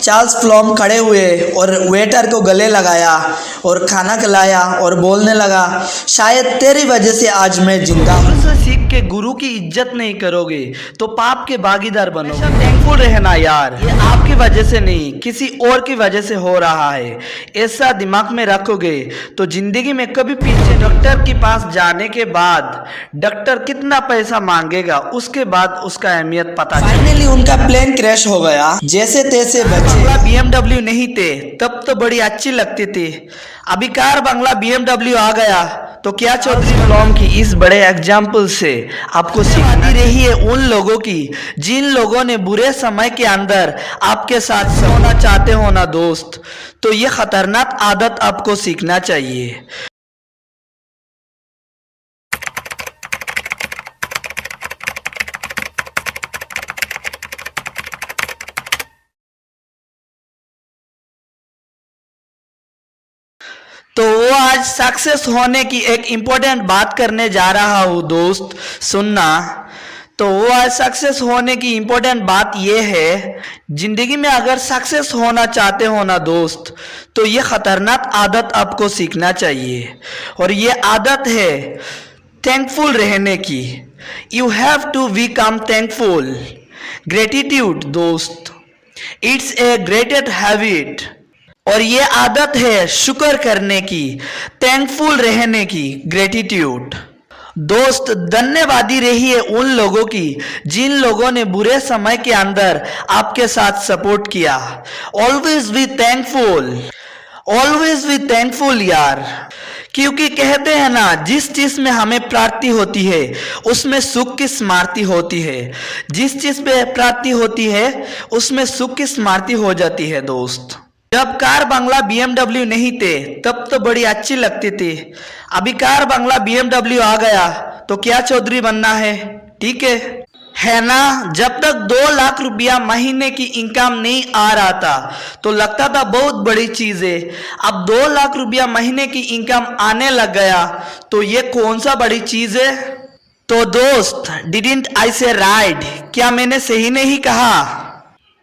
Charles फ्लॉम खड़े हुए और वेटर को गले लगाया और खाना खिलाया और बोलने लगा, शायद तेरी वजह से आज मैं जिंदा हूँ। से सीख के गुरु की इज्जत नहीं करोगे तो पाप के भागीदार बनोगे। थैंकफुल रहना यार, ये आपकी वजह से नहीं किसी और की वजह से हो रहा है। ऐसा दिमाग में रखोगे तो जिंदगी में कभी पीछे। डॉक्टर के पास जाने के बाद डॉक्टर कितना पैसा मांगेगा, उसके बाद उसका अहमियत पता चलेगा। फाइनली उनका प्लेन क्रैश हो गया, जैसे तैसे बचे। BMW नहीं थे तब तो बड़ी अच्छी लगती थी, अभी कार बंगला BMW आ गया तो क्या। चौधरी फ्लॉम की इस बड़े एग्जाम्पल से आपको सीखती रही है उन लोगों की जिन लोगों ने बुरे समय के अंदर आपके साथ होना चाहते हो ना दोस्त, तो ये खतरनाक आदत आपको सीखना चाहिए। तो वो आज सक्सेस होने की एक इम्पोर्टेंट बात करने जा रहा हूँ दोस्त, सुनना। तो वो आज सक्सेस होने की इम्पोर्टेंट बात ये है, जिंदगी में अगर सक्सेस होना चाहते हो ना दोस्त, तो ये खतरनाक आदत आपको सीखना चाहिए। और ये आदत है थैंकफुल रहने की। You have to become thankful. Gratitude दोस्त, इट्स ए ग्रेटेस्ट हैबिट। और ये आदत है शुक्र करने की, थैंकफुल रहने की, ग्रेटिट्यूड। दोस्त, धन्यवादी रहिए उन लोगों की जिन लोगों ने बुरे समय के अंदर आपके साथ सपोर्ट किया। Always be thankful, always be thankful यार, क्योंकि कहते हैं ना, जिस चीज में हमें प्राप्ति होती है उसमें सुख की स्मृति होती है। जिस चीज पे प्राप्ति होती है उसमें सुख की स्मृति हो जाती है दोस्त। जब कार बंगला BMW नहीं थे तब तो बड़ी अच्छी लगती थी, अभी कार बंगला BMW आ गया तो क्या चौधरी बनना है, ठीक है ना। जब तक 2 लाख रुपया महीने की इनकम नहीं आ रहा था तो लगता था बहुत बड़ी चीज है। अब 2 लाख रुपया महीने की इनकम आने लग गया तो ये कौन सा बड़ी चीज है। तो दोस्त, डिडंट आई से राइट, क्या मैंने सही नहीं कहा।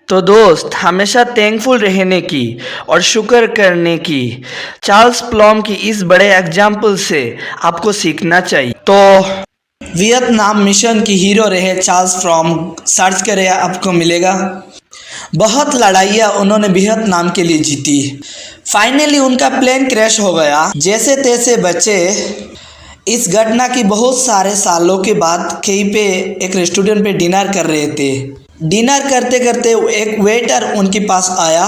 तो दोस्त, हमेशा थैंकफुल रहने की और शुक्र करने की चार्ल्स फ्लॉम की इस बड़े एग्जाम्पल से आपको सीखना चाहिए। तो वियतनाम मिशन की हीरो रहे चार्ल्स फ्लॉम, सर्च करें आपको मिलेगा। बहुत लड़ाइयाँ उन्होंने वियतनाम के लिए जीती। फाइनली उनका प्लेन क्रैश हो गया, जैसे तैसे बचे। इस घटना की बहुत सारे सालों के बाद कहीं पे एक रेस्टोरेंट पे डिनर कर रहे थे। डिनर करते करते एक वेटर उनके पास आया।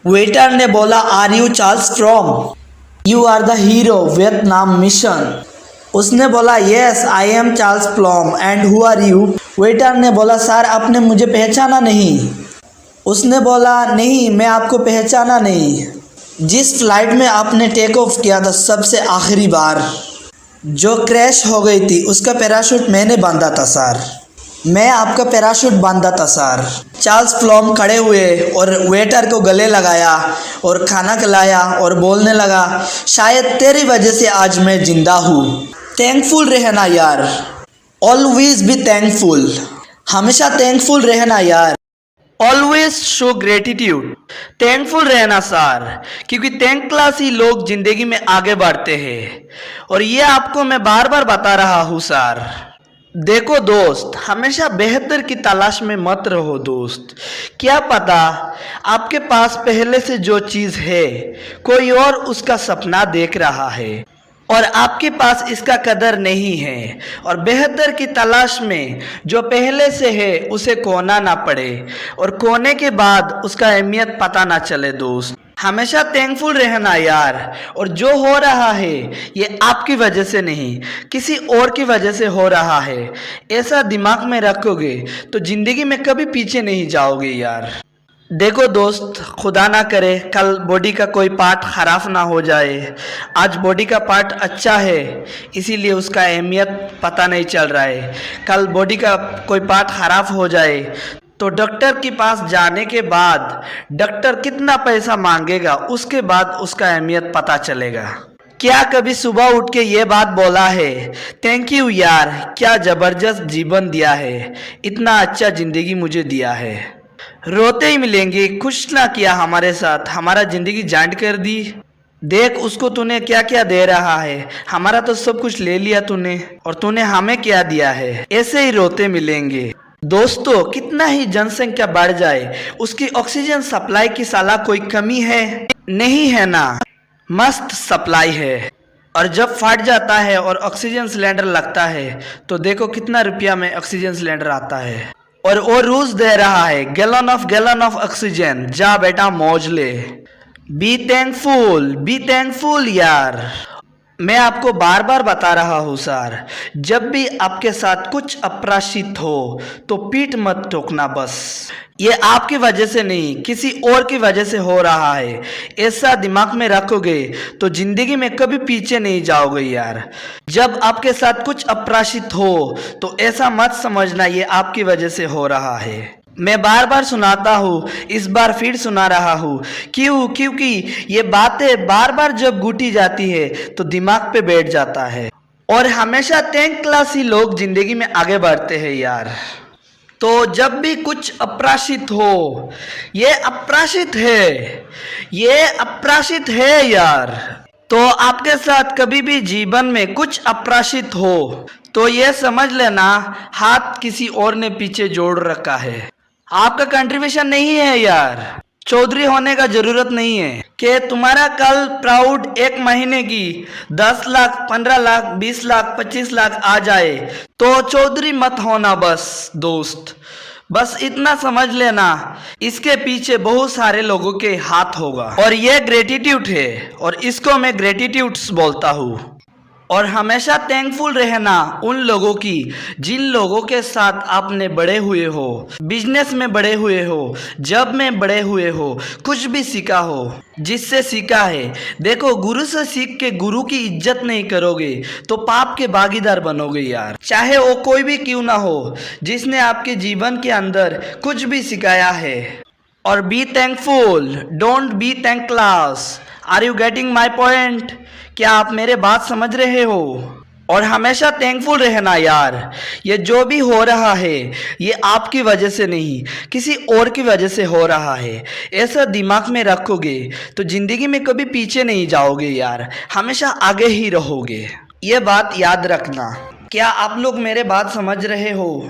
वेटर ने बोला, are you Charles Flom, you are the hero Vietnam mission. उसने बोला, yes I am Charles Flom and who are you. Waiter ने बोला, सर आपने मुझे पहचाना नहीं। उसने बोला, नहीं मैं आपको पहचाना नहीं। जिस फ्लाइट में आपने टेक ऑफ किया था सबसे आखिरी बार, जो क्रैश हो गई थी, उसका पैराशूट मैंने बांधा था सर, मैं आपका पैराशूट बांधा था सर। चार्ल्स फ्लॉम खड़े हुए और वेटर को गले लगाया और खाना खिलाया और बोलने लगा, शायद तेरी वजह से आज मैं जिंदा हूँ। थैंकफुल रहना यार, ऑलवेज बी थैंकफुल, हमेशा थैंकफुल रहना यार। ऑलवेज शो ग्रेटिट्यूड, थैंकफुल रहना सर, क्योंकि थैंकलेस ही लोग जिंदगी में आगे बढ़ते हैं। और ये आपको मैं बार बार बता रहा हूँ सर। देखो दोस्त, हमेशा बेहतर की तलाश में मत रहो दोस्त। क्या पता आपके पास पहले से जो चीज़ है कोई और उसका सपना देख रहा है और आपके पास इसका कदर नहीं है। और बेहतर की तलाश में जो पहले से है उसे खोना ना पड़े और खोने के बाद उसका अहमियत पता ना चले दोस्त। हमेशा थैंकफुल रहना यार। और जो हो रहा है ये आपकी वजह से नहीं किसी और की वजह से हो रहा है, ऐसा दिमाग में रखोगे तो जिंदगी में कभी पीछे नहीं जाओगे यार। देखो दोस्त, खुदा ना करे कल बॉडी का कोई पार्ट ख़राब ना हो जाए। आज बॉडी का पार्ट अच्छा है इसीलिए उसका अहमियत पता नहीं चल रहा है। कल बॉडी का कोई पार्ट ख़राब हो जाए तो डॉक्टर के पास जाने के बाद डॉक्टर कितना पैसा मांगेगा, उसके बाद उसका अहमियत पता चलेगा। क्या कभी सुबह उठ के ये बात बोला है, थैंक यू यार, क्या ज़बरदस्त जीवन दिया है, इतना अच्छा ज़िंदगी मुझे दिया है। रोते ही मिलेंगे, कुछ ना किया हमारे साथ, हमारा जिंदगी जांट कर दी। देख उसको तूने क्या क्या दे रहा है, हमारा तो सब कुछ ले लिया तूने, और तूने हमें क्या दिया है। ऐसे ही रोते मिलेंगे। दोस्तों, कितना ही जनसंख्या बढ़ जाए, उसकी ऑक्सीजन सप्लाई की साला कोई कमी है? नहीं है ना, मस्त सप्लाई है। और जब फट जाता है और ऑक्सीजन सिलेंडर लगता है तो देखो कितना रुपया में ऑक्सीजन सिलेंडर आता है। और वो रूस दे रहा है गैलन ऑफ ऑक्सीजन। जा बेटा मौज ले। बी थैंकफुल यार। मैं आपको बार बार बता रहा हूँ सर, जब भी आपके साथ कुछ अप्राशित हो तो पीठ मत ठोकना बस। ये आपकी वजह से नहीं, किसी और की वजह से हो रहा है। ऐसा दिमाग में रखोगे तो जिंदगी में कभी पीछे नहीं जाओगे यार। जब आपके साथ कुछ अप्राशित हो तो ऐसा मत समझना ये आपकी वजह से हो रहा है। मैं बार बार सुनाता हूँ, इस बार फिर सुना रहा हूँ। क्योंकि ये बातें बार बार जब घुटी जाती है तो दिमाग पे बैठ जाता है। और हमेशा 10th क्लास ही लोग जिंदगी में आगे बढ़ते हैं यार। तो जब भी कुछ अप्राशित हो, ये अप्राशित है यार। तो आपके साथ कभी भी जीवन में कुछ अप्राशित हो तो ये समझ लेना हाथ किसी और ने पीछे जोड़ रखा है। आपका कंट्रीब्यूशन नहीं है यार। चौधरी होने का जरूरत नहीं है कि तुम्हारा कल प्राउड 1 महीने की 10 लाख 15 लाख 20 लाख 25 लाख आ जाए तो चौधरी मत होना बस दोस्त। बस इतना समझ लेना, इसके पीछे बहुत सारे लोगों के हाथ होगा। और ये ग्रेटिट्यूड है और इसको मैं ग्रेटिट्यूड्स बोलता हूँ। और हमेशा थैंकफुल रहना उन लोगों की जिन लोगों के साथ आपने बड़े हुए हो, बिजनेस में बड़े हुए हो, जब में बड़े हुए हो, कुछ भी सीखा हो, जिससे सीखा है। देखो, गुरु से सीख के गुरु की इज्जत नहीं करोगे तो पाप के भागीदार बनोगे यार। चाहे वो कोई भी क्यों ना हो, जिसने आपके जीवन के अंदर कुछ भी सिखाया है। और be thankful, don't be thankless. Are you getting my point? क्या आप मेरे बात समझ रहे हो? और हमेशा थैंकफुल रहना यार। ये जो भी हो रहा है ये आपकी वजह से नहीं, किसी और की वजह से हो रहा है। ऐसा दिमाग में रखोगे तो जिंदगी में कभी पीछे नहीं जाओगे यार, हमेशा आगे ही रहोगे। ये बात याद रखना। क्या आप लोग मेरे बात समझ रहे हो?